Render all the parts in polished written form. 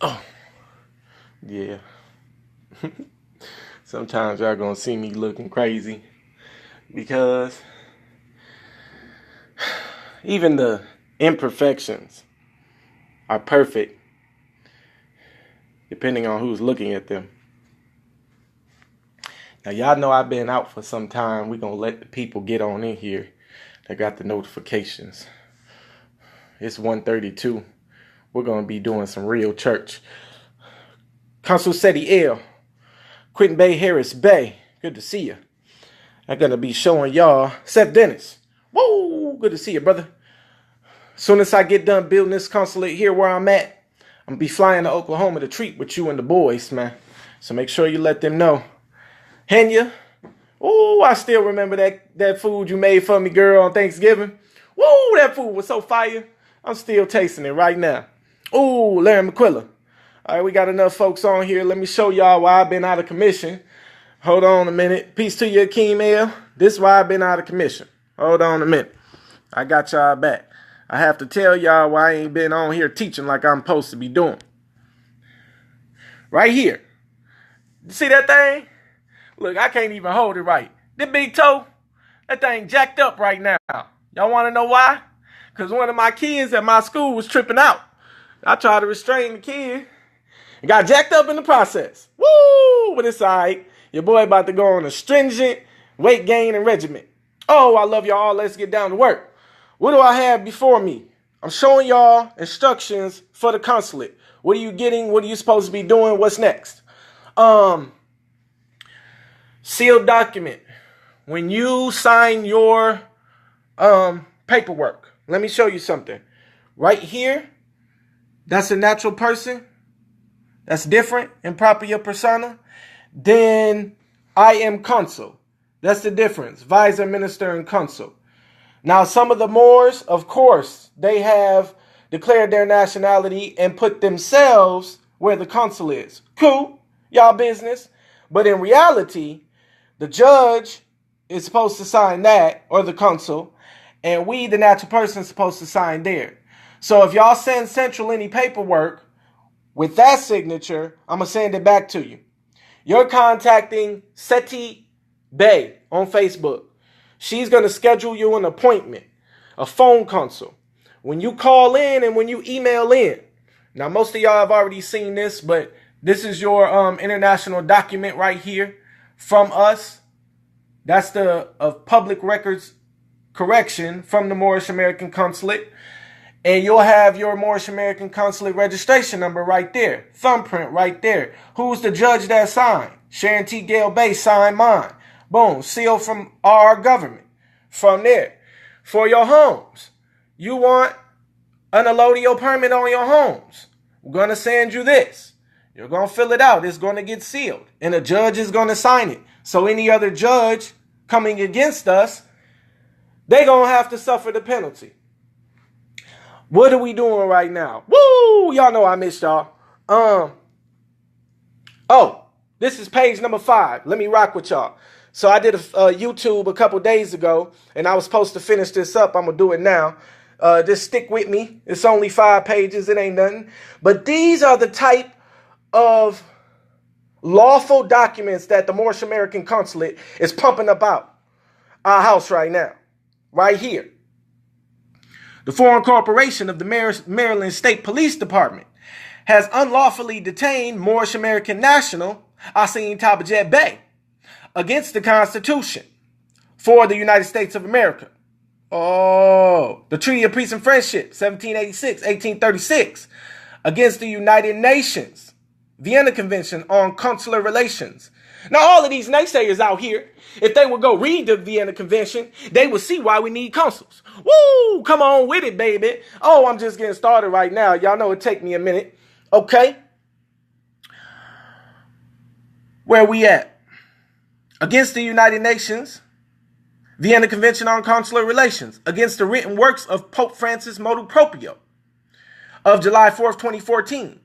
Oh, yeah. Sometimes y'all gonna see me looking crazy because even the imperfections are perfect depending on who's looking at them. Now, y'all know I've been out for some time. We're gonna let the people get on in here that got the notifications. It's 1:32. We're gonna be doing some real church. Consul Seti L. Quentin Bay Harris Bay. Good to see you. I'm gonna be showing y'all Seth Dennis. Woo! Good to see you, brother. Soon as I get done building this consulate here where I'm at, I'm gonna be flying to Oklahoma to treat with you and the boys, man. So make sure you let them know. Henya. Ooh, I still remember that food you made for me, girl, on Thanksgiving. Woo, that food was so fire. I'm still tasting it right now. Ooh, Larry McQuilla. All right, we got enough folks on here. Let me show y'all why I've been out of commission. Hold on a minute. Peace to you, Akeem L. This is why I've been out of commission. Hold on a minute. I got y'all back. I have to tell y'all why I ain't been on here teaching like I'm supposed to be doing. Right here. You see that thing? Look, I can't even hold it right. This big toe, that thing jacked up right now. Y'all want to know why? Because one of my kids at my school was tripping out. I tried to restrain the kid. It got jacked up in the process. Woo! But it's all right. Your boy about to go on a stringent weight gain and regimen. Oh, I love y'all. Let's get down to work. What do I have before me? I'm showing y'all instructions for the consulate. What are you getting? What are you supposed to be doing? What's next? Sealed document. When you sign your paperwork, let me show you something. Right here, that's a natural person. That's different in propria persona. Then I am consul. That's the difference. Visor, minister, and consul. Now, some of the Moors, of course, they have declared their nationality and put themselves where the consul is. Cool. Y'all business. But in reality, the judge is supposed to sign that, or the consul, and we, the natural person, is supposed to sign there. So if y'all send Central any paperwork with that signature, I'm going to send it back to you. You're contacting Seti Bay on Facebook. She's going to schedule you an appointment, a phone consult. When you call in and when you email in, now most of y'all have already seen this, but this is your international document right here from us. That's the public records correction from the Moorish American Consulate. And you'll have your Moorish American Consulate registration number right there. Thumbprint right there. Who's the judge that signed? Sharon T. Gale Bay signed mine. Boom. Sealed from our government. From there. For your homes. You want an allodio permit on your homes. We're going to send you this. You're going to fill it out. It's going to get sealed. And a judge is going to sign it. So any other judge coming against us, they're going to have to suffer the penalty. What are we doing right now? Woo! Y'all know I missed y'all. Oh, this is page number 5. Let me rock with y'all. So I did a YouTube a couple days ago, and I was supposed to finish this up. I'm going to do it now. Just stick with me. It's only 5 pages. It ain't nothing. But these are the type of lawful documents that the Moorish American Consulate is pumping up out our house right now. Right here. The Foreign Corporation of the Maryland State Police Department has unlawfully detained Moorish American national Asim Tabajet Bey against the Constitution for the United States of America. Oh, the Treaty of Peace and Friendship, 1786, 1836, against the United Nations, Vienna Convention on Consular Relations. Now, all of these naysayers out here, if they would go read the Vienna Convention, they would see why we need consuls. Woo! Come on with it, baby. Oh, I'm just getting started right now. Y'all know it take me a minute. Okay. Where we at? Against the United Nations, Vienna Convention on Consular Relations, against the written works of Pope Francis Motu Proprio of July 4th, 2014,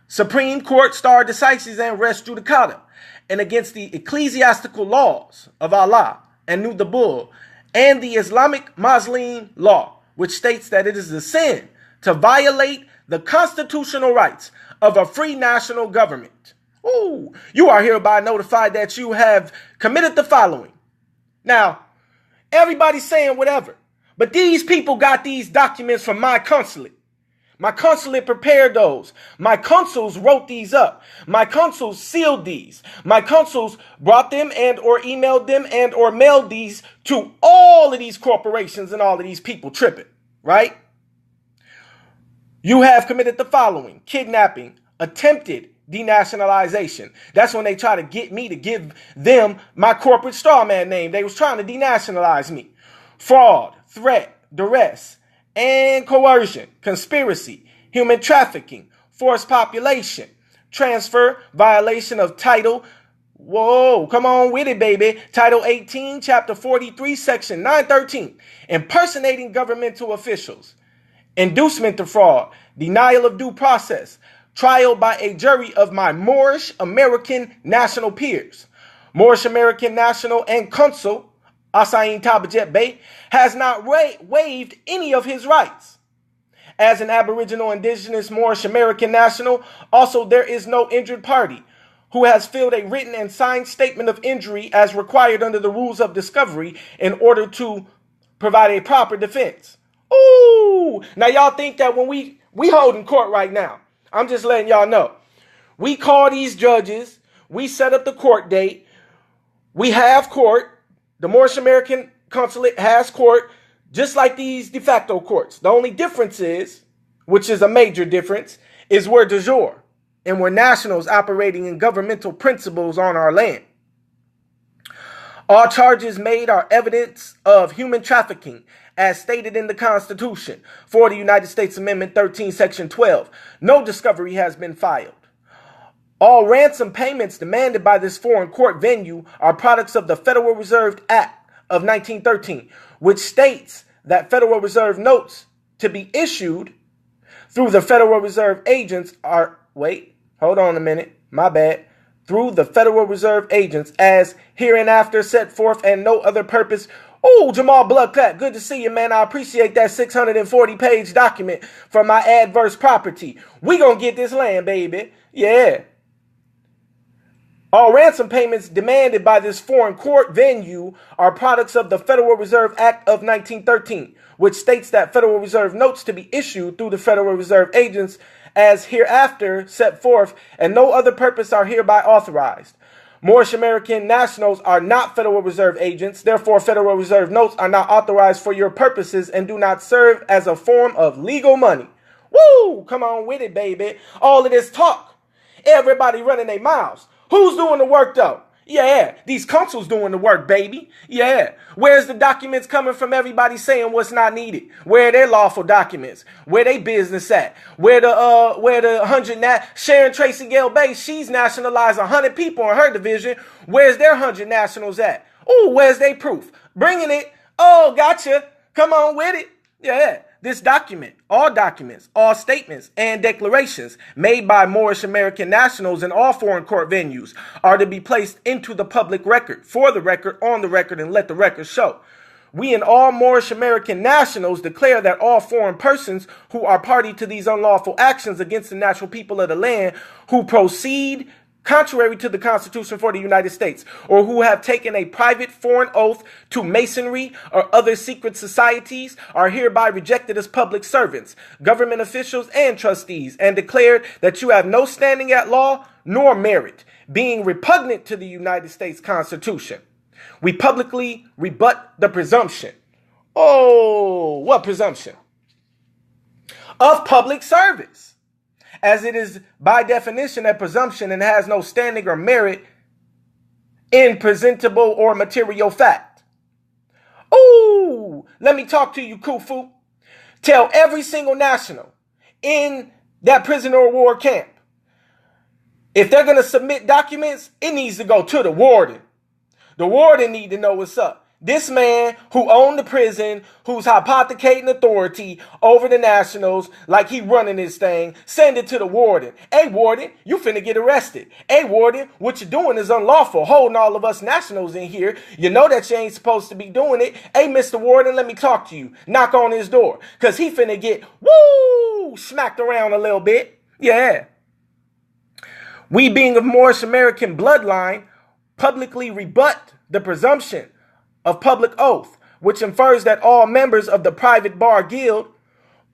Supreme Court stare decisis and res judicata, and against the ecclesiastical laws of Allah and Nu the Bull, and the Islamic Muslim law, which states that it is a sin to violate the constitutional rights of a free national government. Ooh, you are hereby notified that you have committed the following. Now, everybody's saying whatever, but these people got these documents from my consulate. My consulate prepared those. My consuls wrote these up. My consuls sealed these. My consuls brought them and or emailed them and or mailed these to all of these corporations and all of these people tripping, right? You have committed the following: kidnapping, attempted denationalization. That's when they try to get me to give them my corporate strawman name. They was trying to denationalize me. Fraud, threat, duress, and coercion, conspiracy, human trafficking, forced population, transfer, violation of title. Whoa, come on with it, baby. Title 18, Chapter 43, Section 913. Impersonating governmental officials, inducement to fraud, denial of due process, trial by a jury of my Moorish American national peers. Moorish American national and consul Asain Tabajet Bey has not waived any of his rights. As an Aboriginal Indigenous Moorish American national, also there is no injured party who has filled a written and signed statement of injury as required under the rules of discovery in order to provide a proper defense. Ooh, now y'all think that when we holding court right now, I'm just letting y'all know. We call these judges, we set up the court date, we have court. The Moorish American Consulate has court, just like these de facto courts. The only difference is, which is a major difference, is we're de jure, and we're nationals operating in governmental principles on our land. All charges made are evidence of human trafficking, as stated in the Constitution for the United States Amendment 13, Section 12. No discovery has been filed. All ransom payments demanded by this foreign court venue are products of the Federal Reserve Act of 1913, which states that Federal Reserve notes to be issued through the Federal Reserve agents are, through the Federal Reserve agents as hereinafter set forth and no other purpose. Oh, Jamal Bloodclap, good to see you, man. I appreciate that 640-page document for my adverse property. We gonna get this land, baby. Yeah. All ransom payments demanded by this foreign court venue are products of the Federal Reserve Act of 1913, which states that Federal Reserve notes to be issued through the Federal Reserve agents as hereafter set forth, and no other purpose are hereby authorized. Moorish American nationals are not Federal Reserve agents, therefore Federal Reserve notes are not authorized for your purposes and do not serve as a form of legal money. Woo! Come on with it, baby. All of this talk, everybody running their mouths. Who's doing the work, though? Yeah, these consuls doing the work, baby. Yeah. Where's the documents coming from? Everybody saying what's not needed. Where are their lawful documents? Where they business at? Where the Sharon Tracy Gale Bay, she's nationalized 100 people in her division. Where's their 100 nationals at? Ooh, where's they proof? Bringing it. Oh, gotcha. Come on with it. Yeah. This document, all documents, all statements, and declarations made by Moorish American nationals in all foreign court venues are to be placed into the public record, for the record, on the record, and let the record show. We and all Moorish American nationals declare that all foreign persons who are party to these unlawful actions against the natural people of the land who proceed contrary to the Constitution for the United States, or who have taken a private foreign oath to Masonry or other secret societies, are hereby rejected as public servants, government officials, and trustees, and declared that you have no standing at law nor merit, being repugnant to the United States Constitution. We publicly rebut the presumption. Oh, what presumption? Of public service, as it is by definition a presumption and has no standing or merit in presentable or material fact. Ooh, let me talk to you, Khufu. Tell every single national in that prisoner of war camp, if they're going to submit documents, it needs to go to the warden. The warden need to know what's up. This man who owned the prison, who's hypothecating authority over the nationals like he running this thing, send it to the warden. Hey, warden, you finna get arrested. Hey, warden, what you're doing is unlawful, holding all of us nationals in here. You know that you ain't supposed to be doing it. Hey, Mr. Warden, let me talk to you. Knock on his door, because he finna get, smacked around a little bit. Yeah. We, being of Moorish American bloodline, publicly rebut the presumption of public oath, which infers that all members of the private bar guild,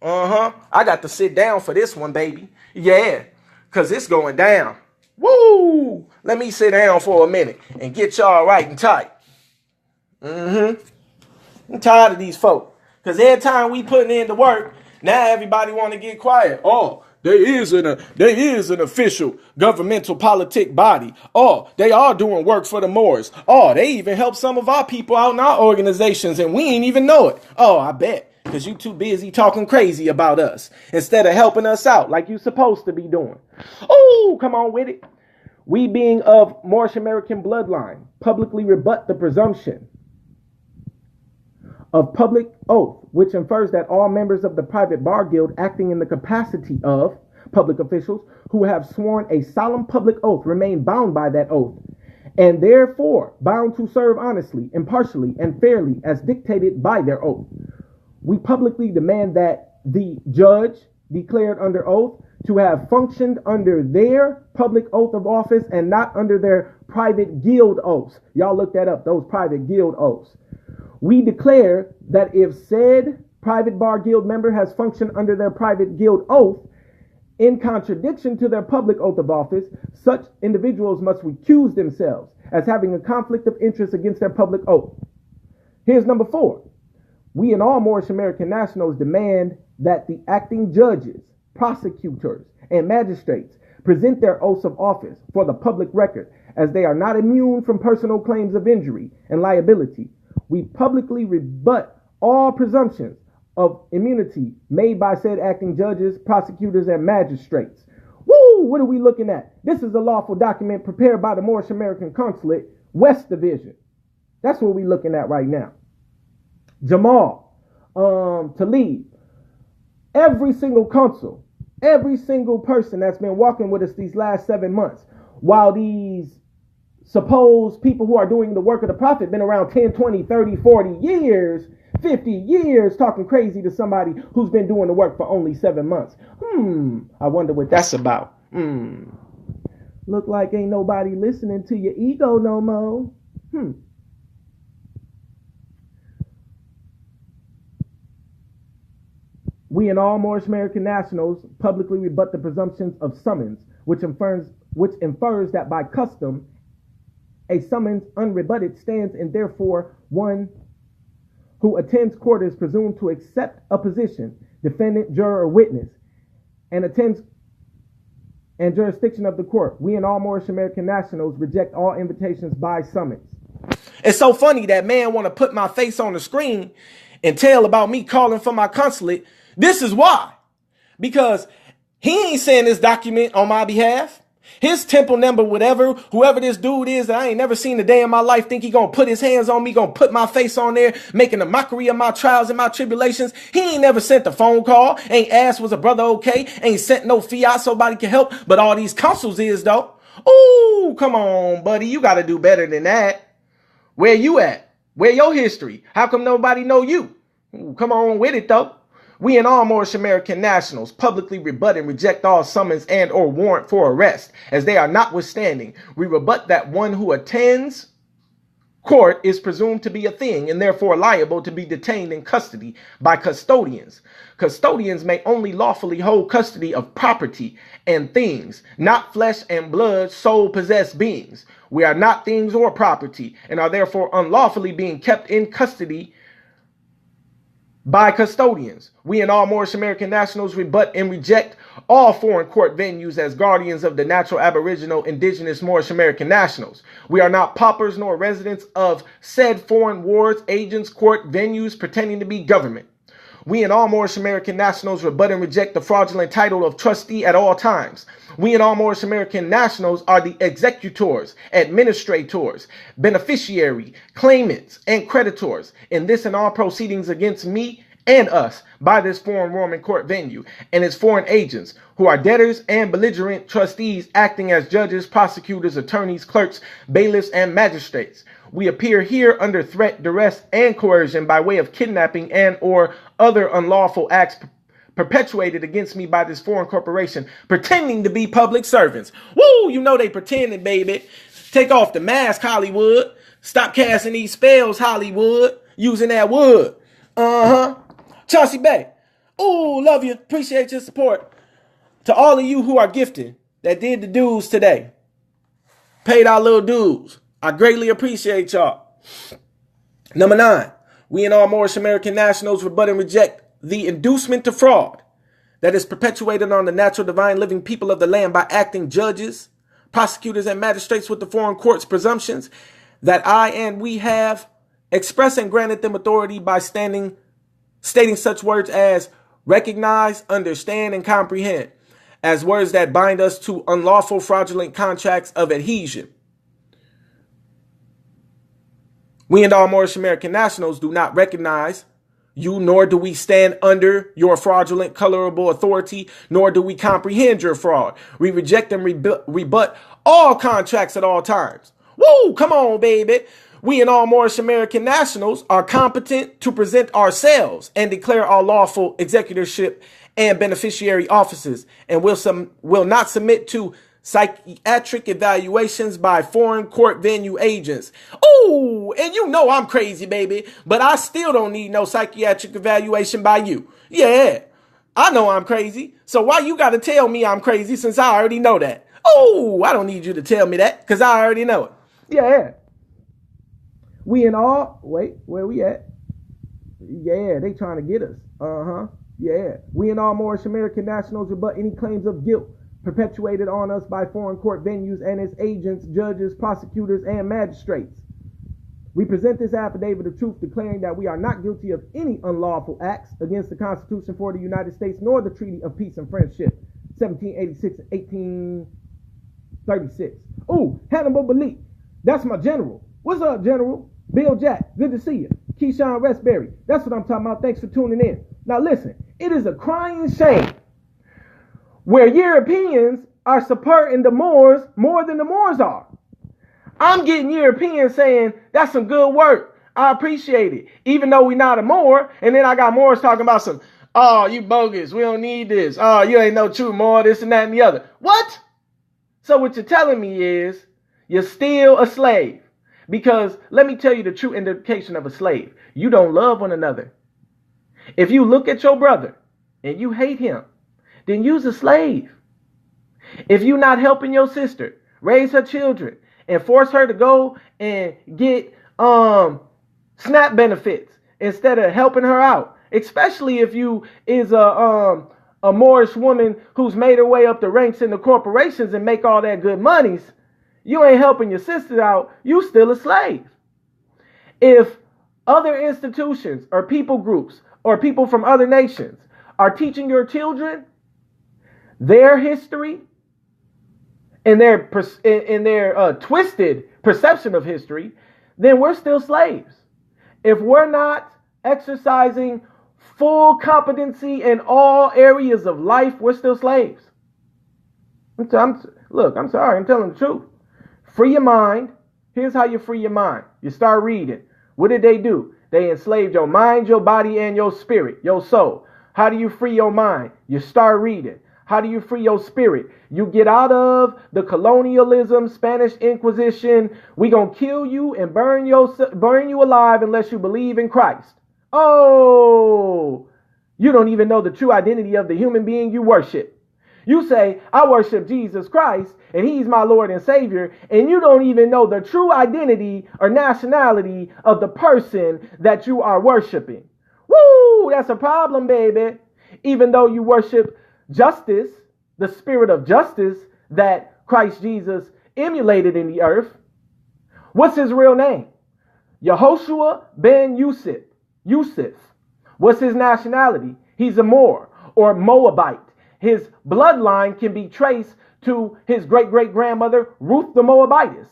I got to sit down for this one, baby. Yeah, because it's going down. Woo! Let me sit down for a minute and get y'all right and tight. I'm tired of these folk. Because every time we putting in the work, now everybody want to get quiet. Oh, there is an official governmental politic body. Oh, they are doing work for the Moors. Oh, they even help some of our people out in our organizations and we ain't even know it. Oh, I bet. Because you too busy talking crazy about us instead of helping us out like you supposed to be doing. Oh, come on with it. We, being of Moorish American bloodline, publicly rebut the presumption of public oath, which infers that all members of the private bar guild acting in the capacity of public officials who have sworn a solemn public oath remain bound by that oath, and therefore bound to serve honestly, impartially, and fairly as dictated by their oath. We publicly demand that the judge declared under oath to have functioned under their public oath of office and not under their private guild oaths. Y'all look that up, those private guild oaths. We declare that if said private bar guild member has functioned under their private guild oath in contradiction to their public oath of office, such individuals must recuse themselves as having a conflict of interest against their public oath. Here's number 4. We and all Moorish American nationals demand that the acting judges, prosecutors, and magistrates present their oaths of office for the public record, as they are not immune from personal claims of injury and liability. We publicly rebut all presumptions of immunity made by said acting judges, prosecutors, and magistrates. Woo! What are we looking at? This is a lawful document prepared by the Moorish American Consulate, West Division. That's what we're looking at right now. Jamal, Talib, every single consul, every single person that's been walking with us these last 7 months, while these supposed people who are doing the work of the prophet been around 10, 20, 30, 40 years, 50 years talking crazy to somebody who's been doing the work for only 7 months. I wonder what that's about. Look like ain't nobody listening to your ego no more. We and all Moorish American nationals publicly rebut the presumptions of summons, which infers that by custom, a summons unrebutted stands, and therefore one who attends court is presumed to accept a position, defendant, juror, or witness, and attends and jurisdiction of the court. We and all Moorish American nationals reject all invitations by summons. It's so funny that man want to put my face on the screen and tell about me calling for my consulate. This is why. Because he ain't saying this document on my behalf. His temple number, whoever this dude is that I ain't never seen a day in my life think he gonna put his hands on me, gonna put my face on there, making a mockery of my trials and my tribulations. He ain't never sent a phone call, ain't asked was a brother okay, ain't sent no fiat so nobody can help, but all these consuls is though. Ooh, come on, buddy, you gotta do better than that. Where you at? Where your history? How come nobody know you? Ooh, come on with it though. We and all Moorish American nationals publicly rebut and reject all summons and or warrant for arrest, as they are notwithstanding. We rebut that one who attends court is presumed to be a thing and therefore liable to be detained in custody by custodians. Custodians may only lawfully hold custody of property and things, not flesh and blood, soul-possessed beings. We are not things or property and are therefore unlawfully being kept in custody by custodians. We and all Moorish American nationals rebut and reject all foreign court venues as guardians of the natural aboriginal indigenous Moorish American nationals. We are not paupers nor residents of said foreign wards, agents, court venues pretending to be government. We and all Moorish American nationals rebut and reject the fraudulent title of trustee at all times. We and all Moorish American nationals are the executors, administrators, beneficiary, claimants, and creditors in this and all proceedings against me and us by this foreign Roman court venue and its foreign agents, who are debtors and belligerent trustees acting as judges, prosecutors, attorneys, clerks, bailiffs, and magistrates. We appear here under threat, duress, and coercion by way of kidnapping and or other unlawful acts perpetuated against me by this foreign corporation, pretending to be public servants. Woo! You know they pretending, baby. Take off the mask, Hollywood. Stop casting these spells, Hollywood. Using that wood. Chauncey Bay. Ooh, love you. Appreciate your support. To all of you who are gifted that did the dues today. Paid our little dues. I greatly appreciate y'all. Number 9. We and all Moorish American nationals rebut and reject the inducement to fraud that is perpetuated on the natural divine living people of the land by acting judges, prosecutors, and magistrates with the foreign court's presumptions that I and we have expressed and granted them authority by stating such words as recognize, understand, and comprehend as words that bind us to unlawful fraudulent contracts of adhesion. We and all Moorish American nationals do not recognize you, nor do we stand under your fraudulent, colorable authority, nor do we comprehend your fraud. We reject and rebut all contracts at all times. Woo! Come on, baby. We and all Moorish American nationals are competent to present ourselves and declare our lawful executorship and beneficiary offices, and will not submit to psychiatric evaluations by foreign court venue agents. Ooh, and you know I'm crazy, baby, but I still don't need no psychiatric evaluation by you. Yeah, I know I'm crazy, so why you gotta tell me I'm crazy since I already know that? Oh, I don't need you to tell me that because I already know it. Yeah. We and all, wait, where we at? Yeah, they trying to get us. Yeah. We and all Moorish American nationals rebut any claims of guilt perpetuated on us by foreign court venues and its agents, judges, prosecutors, and magistrates. We present this affidavit of truth declaring that we are not guilty of any unlawful acts against the Constitution for the United States nor the Treaty of Peace and Friendship, 1786 and 1836. Ooh, Hannibal Balik. That's my general. What's up, General? Bill Jack, good to see you. Keyshawn Westbury, that's what I'm talking about. Thanks for tuning in. Now listen, it is a crying shame where Europeans are supporting the Moors more than the Moors are. I'm getting Europeans saying, that's some good work. I appreciate it. Even though we're not a Moor. And then I got Moors talking about some, oh, you bogus. We don't need this. Oh, you ain't no true Moor, this and that and the other. What? So what you're telling me is you're still a slave. Because let me tell you the true indication of a slave. You don't love one another. If you look at your brother and you hate him, then you's a slave. If you're not helping your sister raise her children and force her to go and get SNAP benefits instead of helping her out, especially if you is a Moorish woman who's made her way up the ranks in the corporations and make all that good monies, you ain't helping your sister out, you still a slave. If other institutions or people groups or people from other nations are teaching your children their history and their twisted perception of history, then we're still slaves. If we're not exercising full competency in all areas of life, we're still slaves. I'm sorry, I'm telling the truth. Free your mind. Here's how you free your mind. You start reading. What did they do? They enslaved your mind, your body, and your spirit, your soul. How do you free your mind? You start reading. How do you free your spirit? You get out of the colonialism, Spanish Inquisition. We gonna kill you and burn you alive unless you believe in Christ. Oh, you don't even know the true identity of the human being you worship. You say, I worship Jesus Christ, and he's my Lord and Savior, and you don't even know the true identity or nationality of the person that you are worshiping. Woo, that's a problem, baby. Even though you worship justice, the spirit of justice that Christ Jesus emulated in the earth. What's his real name? Yehoshua ben Yusuf. What's his nationality? He's a Moor or Moabite. His bloodline can be traced to his great-great-grandmother, Ruth the Moabitess.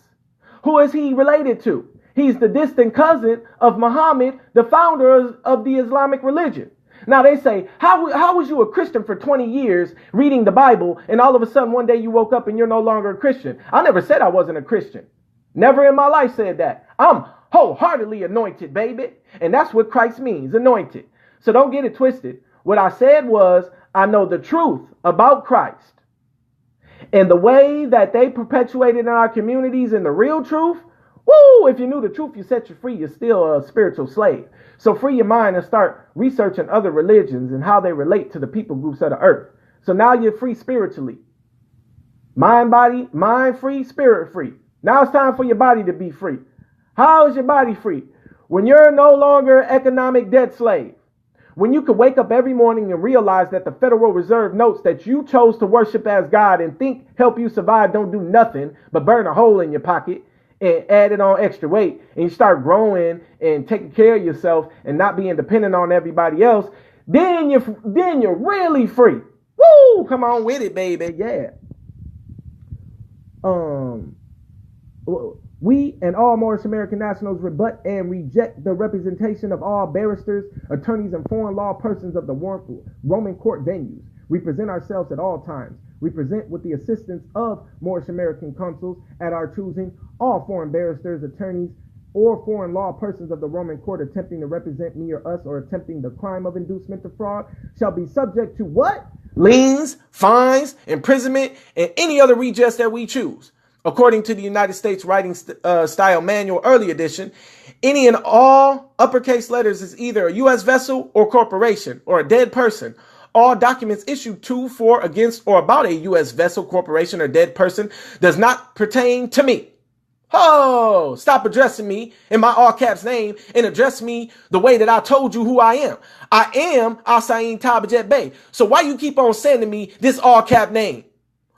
Who is he related to? He's the distant cousin of Muhammad, the founder of the Islamic religion. Now they say, how was you a Christian for 20 years reading the Bible and all of a sudden one day you woke up and you're no longer a Christian? I never said I wasn't a Christian. Never in my life said that. I'm wholeheartedly anointed, baby. And that's what Christ means, anointed. So don't get it twisted. What I said was, I know the truth about Christ. And the way that they perpetuated in our communities and the real truth, woo, if you knew the truth, you set you free, you're still a spiritual slave. So free your mind and start researching other religions and how they relate to the people groups of the earth. So now you're free spiritually. Mind free, spirit free. Now it's time for your body to be free. How is your body free? When you're no longer economic debt slave. When you could wake up every morning and realize that the Federal Reserve notes that you chose to worship as God and think help you survive don't do nothing but burn a hole in your pocket and add it on extra weight, and you start growing and taking care of yourself and not being dependent on everybody else, then you're really free. Woo! Come on with it, baby. Yeah. We and all Moorish American nationals rebut and reject the representation of all barristers, attorneys, and foreign law persons of the Roman court venues. We present ourselves at all times. We present with the assistance of Moorish American consuls at our choosing all foreign barristers, attorneys, or foreign law persons of the Roman court attempting to represent me or us or attempting the crime of inducement to fraud shall be subject to what? Liens, fines, imprisonment, and any other redress that we choose. According to the United States Writing Style Manual, early edition, any and all uppercase letters is either a U.S. vessel or corporation or a dead person. All documents issued to, for, against, or about a U.S. vessel, corporation, or dead person does not pertain to me. Oh, stop addressing me in my all caps name and address me the way that I told you who I am. I am Al-Sa'in Tabajet Bey. So why you keep on sending me this all cap name?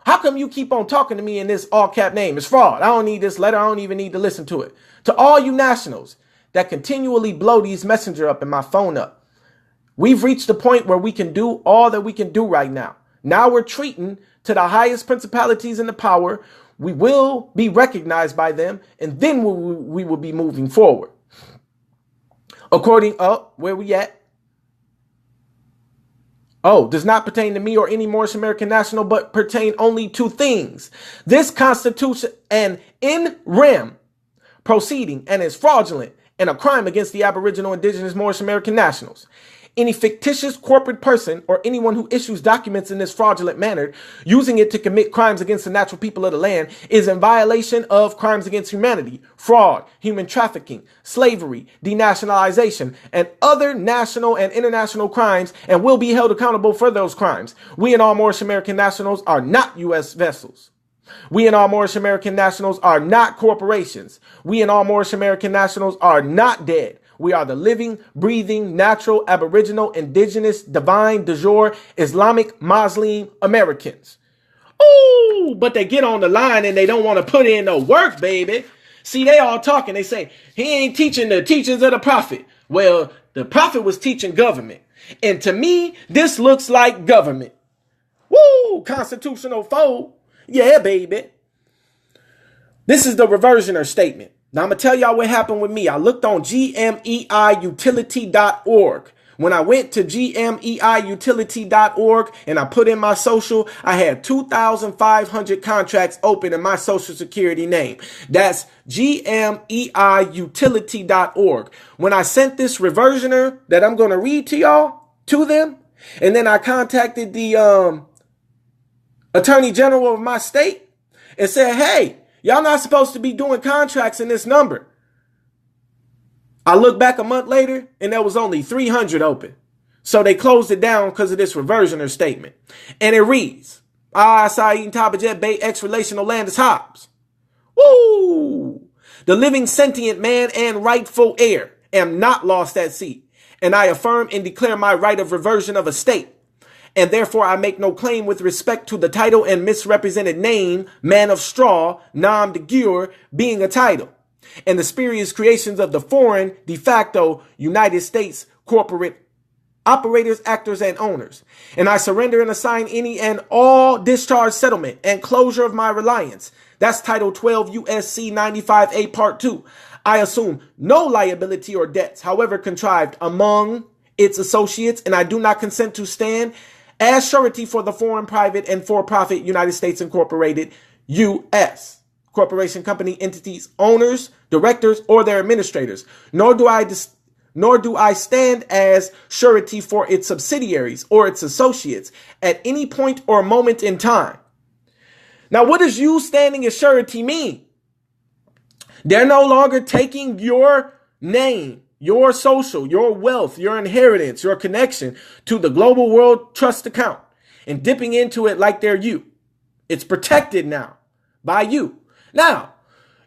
How come you keep on talking to me in this all cap name? It's fraud. I don't need this letter. I don't even need to listen to it. To all you nationals that continually blow these messenger up and my phone up, we've reached the point where we can do all that we can do right now. Now we're treating to the highest principalities in the power. We will be recognized by them, and then we will be moving forward. Where we at? Does not pertain to me or any Moorish American national, but pertain only to things. This constitution an in rem proceeding and is fraudulent and a crime against the Aboriginal, Indigenous, Moorish American nationals. Any fictitious corporate person or anyone who issues documents in this fraudulent manner, using it to commit crimes against the natural people of the land, is in violation of crimes against humanity, fraud, human trafficking, slavery, denationalization, and other national and international crimes, and will be held accountable for those crimes. We and all Moorish American nationals are not U.S. vessels. We and all Moorish American nationals are not corporations. We and all Moorish American nationals are not dead. We are the living, breathing, natural, Aboriginal, Indigenous, divine, de jure, Islamic, Muslim Americans. Ooh, but they get on the line and they don't want to put in no work, baby. See, they all talking. They say, he ain't teaching the teachings of the prophet. Well, the prophet was teaching government. And to me, this looks like government. Woo, constitutional foe. Yeah, baby. This is the reversioner statement. Now, I'm going to tell y'all what happened with me. I looked on gmeiutility.org. When I went to gmeiutility.org and I put in my social, I had 2,500 contracts open in my social security name. That's gmeiutility.org. When I sent this reversioner that I'm going to read to y'all to them, and then I contacted the Attorney General of my state and said, hey, y'all not supposed to be doing contracts in this number. I look back a month later and there was only 300 open. So they closed it down because of this reversioner statement. And it reads, Sa'id Tabajet Bey ex-relational land is Hobbs. Woo! The living sentient man and rightful heir am not lost at sea. And I affirm and declare my right of reversion of estate. And therefore I make no claim with respect to the title and misrepresented name, man of straw, nom de guerre, being a title, and the spurious creations of the foreign, de facto, United States corporate operators, actors, and owners. And I surrender and assign any and all discharge, settlement, and closure of my reliance. That's Title 12 USC 95A Part 2. I assume no liability or debts, however contrived, among its associates, and I do not consent to stand as surety for the foreign, private, and for-profit United States Incorporated, U.S. corporation, company, entities, owners, directors, or their administrators, nor do I stand as surety for its subsidiaries or its associates at any point or moment in time. Now, what does you standing as surety mean? They're no longer taking your name, your social, your wealth, your inheritance, your connection to the Global World Trust account and dipping into it like they're you. It's protected now by you. Now,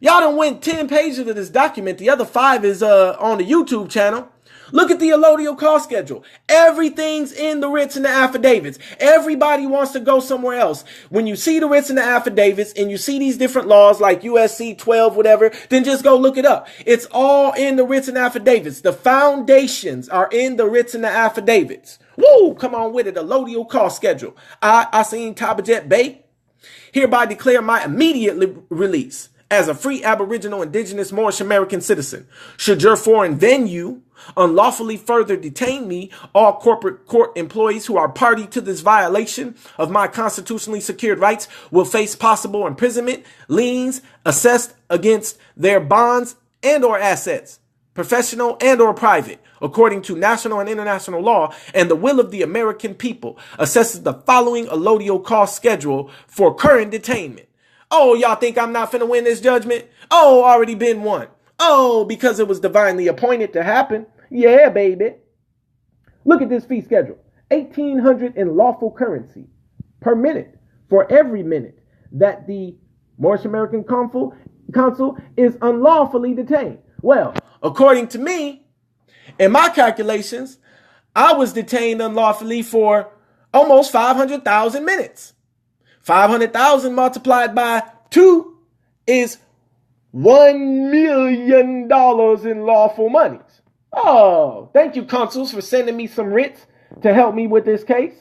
y'all done went 10 pages of this document. The other 5 is on the YouTube channel. Look at the allodial cost schedule. Everything's in the writs and the affidavits. Everybody wants to go somewhere else. When you see the writs and the affidavits and you see these different laws like USC 12, whatever, then just go look it up. It's all in the writs and affidavits. The foundations are in the writs and the affidavits. Woo! Come on with it. Allodial cost schedule. I seen Tabajet Bay hereby declare my immediate release as a free Aboriginal, Indigenous, Moorish American citizen. Should your foreign venue unlawfully further detain me, all corporate court employees who are party to this violation of my constitutionally secured rights will face possible imprisonment, liens assessed against their bonds and or assets, professional and or private, according to national and international law, and the will of the American people assesses the following allodial cost schedule for current detainment. Oh, y'all think I'm not finna win this judgment? Oh, already been won. Oh, because it was divinely appointed to happen. Yeah, baby. Look at this fee schedule. 1,800 in lawful currency per minute for every minute that the Moorish American consul is unlawfully detained. Well, according to me, in my calculations, I was detained unlawfully for almost 500,000 minutes. 500,000 multiplied by 2 is $1 million in lawful monies. Oh, thank you, consuls, for sending me some writs to help me with this case.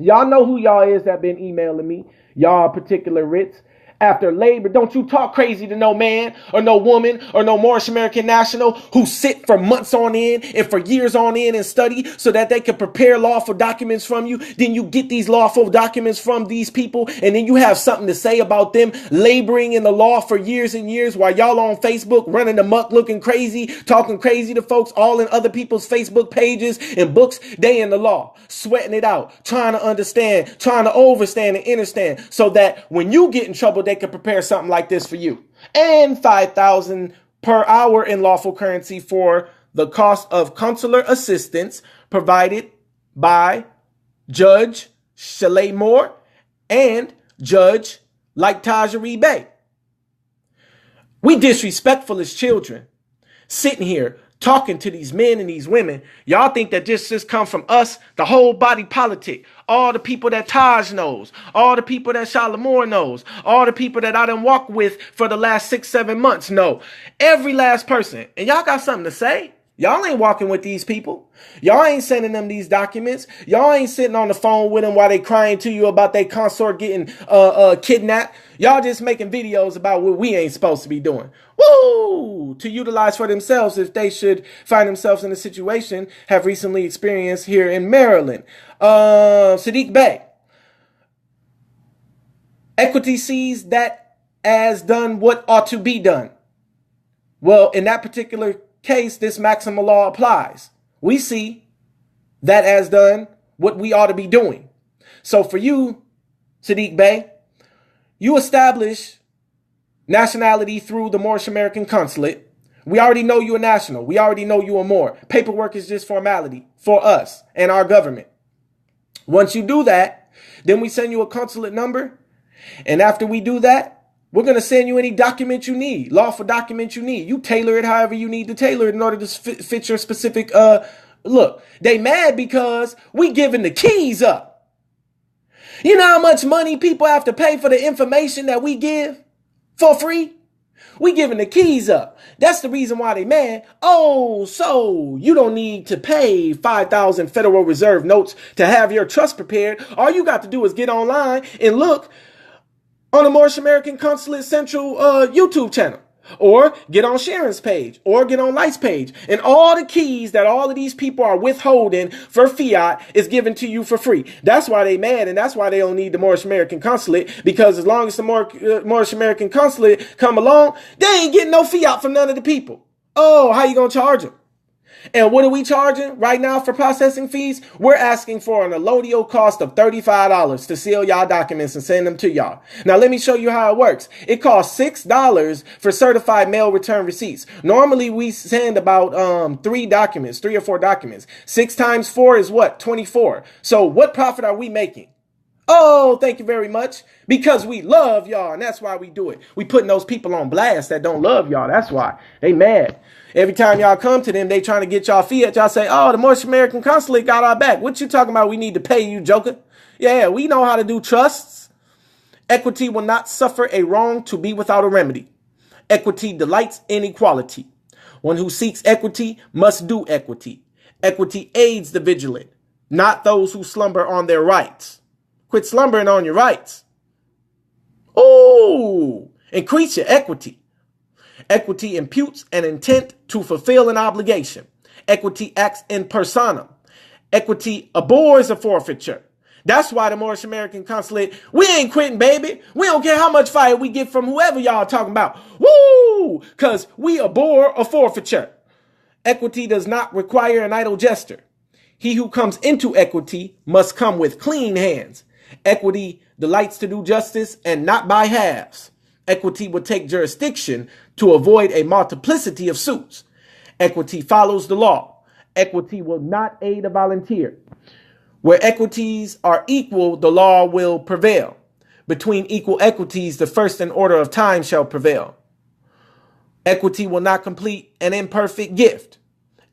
Y'all know who y'all is that been emailing me. Y'all particular writs. After labor, don't you talk crazy to no man or no woman or no Moorish American national who sit for months on end and for years on end and study so that they can prepare lawful documents from you. Then you get these lawful documents from these people and then you have something to say about them laboring in the law for years and years while y'all on Facebook running amok, looking crazy, talking crazy to folks all in other people's Facebook pages and books. They in the law, sweating it out, trying to understand, trying to overstand and understand so that when you get in trouble, they can prepare something like this for you. And 5,000 per hour in lawful currency for the cost of consular assistance provided by Judge Shelley Moore and Judge Tajari Bay. We disrespectful as children, sitting here talking to these men and these women. Y'all think that this just come from us, the whole body politic, all the people that Taj knows, all the people that Shalimore knows, all the people that I done walked with for the last 6-7 months know. Every last person. And y'all got something to say? Y'all ain't walking with these people. Y'all ain't sending them these documents. Y'all ain't sitting on the phone with them while they crying to you about their consort getting kidnapped. Y'all just making videos about what we ain't supposed to be doing. Woo! To utilize for themselves if they should find themselves in a situation have recently experienced here in Maryland. Sadiq Bey. Equity sees that as done what ought to be done. Well, in that particular case, this maximum law applies. We see that as done what we ought to be doing. So for you, Sadiq Bey, you establish nationality through the Moorish American consulate. We already know you're a national. We already know you are Moor. Paperwork is just formality for us and our government. Once you do that, then we send you a consulate number. And after we do that, we're going to send you any document you need, lawful document you need. You tailor it however you need to tailor it in order to fit your specific, look, they mad because we giving the keys up. You know how much money people have to pay for the information that we give for free? We giving the keys up. That's the reason why they mad. Oh, so you don't need to pay 5,000 Federal Reserve notes to have your trust prepared. All you got to do is get online and look on the Moorish American Consulate Central YouTube channel, or get on Sharon's page, or get on Light's page. And all the keys that all of these people are withholding for fiat is given to you for free. That's why they mad, and that's why they don't need the Moorish American Consulate, because as long as the Moorish American Consulate come along, they ain't getting no fiat from none of the people. Oh, how you gonna charge them? And what are we charging right now for processing fees? We're asking for an allodial cost of $35 to seal y'all documents and send them to y'all. Now, let me show you how it works. It costs $6 for certified mail return receipts. Normally, we send about 3 or 4 documents. 6 times 4 is what? 24. So what profit are we making? Oh, thank you very much. Because we love y'all, and that's why we do it. We putting those people on blast that don't love y'all. That's why. They mad. Every time y'all come to them, they trying to get y'all fiat. Y'all say, oh, the Moorish American Consulate got our back. What you talking about? We need to pay you, joker. Yeah, we know how to do trusts. Equity will not suffer a wrong to be without a remedy. Equity delights in equality. One who seeks equity must do equity. Equity aids the vigilant, not those who slumber on their rights. Quit slumbering on your rights. Oh, increase your equity. Equity imputes an intent to fulfill an obligation. Equity acts in persona. Equity abhors a forfeiture. That's why the Moorish American Consulate, we ain't quitting, baby. We don't care how much fire we get from whoever y'all talking about. Woo! Because we abhor a forfeiture. Equity does not require an idle gesture. He who comes into equity must come with clean hands. Equity delights to do justice and not by halves. Equity will take jurisdiction to avoid a multiplicity of suits. Equity follows the law. Equity will not aid a volunteer. Where equities are equal, the law will prevail. Between equal equities, the first in order of time shall prevail. Equity will not complete an imperfect gift.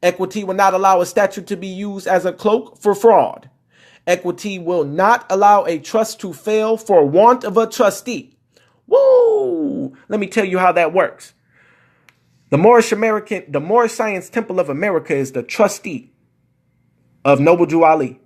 Equity will not allow a statute to be used as a cloak for fraud. Equity will not allow a trust to fail for want of a trustee. Woo! Let me tell you how that works. The Moorish Science Temple of America is the trustee of Noble Jew Ali.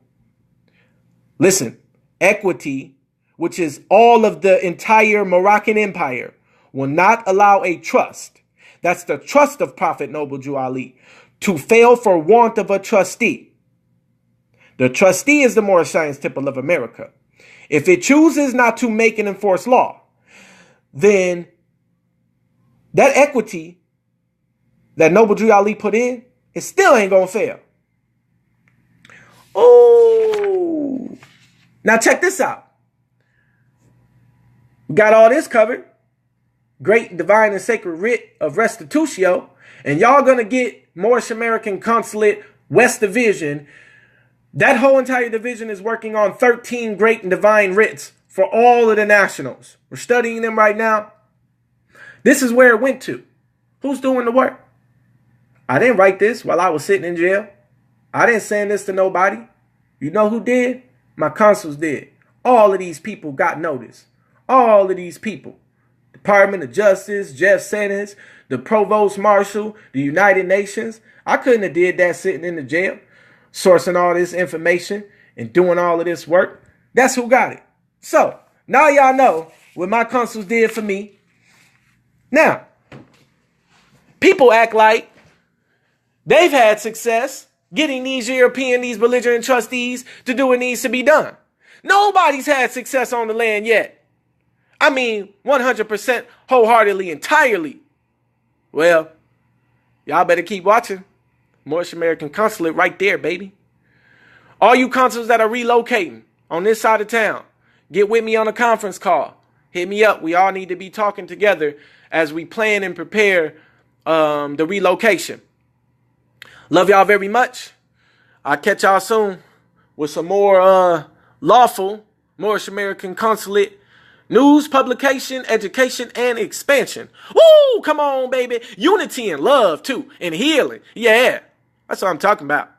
Listen, equity, which is all of the entire Moroccan Empire, will not allow a trust, that's the trust of Prophet Noble Jew Ali, to fail for want of a trustee. The trustee is the Moorish Science Temple of America. If it chooses not to make and enforce law, then that equity that Noble Jew Ali put in, it still ain't gonna fail. Oh, now check this out. We got all this covered. Great divine and sacred writ of restitutio, and y'all gonna get Moorish American Consulate West Division. That whole entire division is working on 13 great and divine writs for all of the nationals. We're studying them right now. This is where it went to. Who's doing the work? I didn't write this while I was sitting in jail. I didn't send this to nobody. You know who did? My consuls did. All of these people got notice. All of these people. Department of Justice, Jeff Sentence, the Provost Marshal, the United Nations. I couldn't have did that sitting in the jail, sourcing all this information and doing all of this work. That's who got it. So, now y'all know what my consuls did for me. Now, people act like they've had success getting these belligerent trustees to do what needs to be done. Nobody's had success on the land yet. I mean, 100% wholeheartedly, entirely. Well, y'all better keep watching. Moorish American Consulate right there, baby. All you consuls that are relocating on this side of town, get with me on a conference call. Hit me up. We all need to be talking together as we plan and prepare the relocation. Love y'all very much. I'll catch y'all soon with some more lawful Moorish American Consulate news, publication, education, and expansion. Woo! Come on, baby. Unity and love, too. And healing. Yeah. That's what I'm talking about.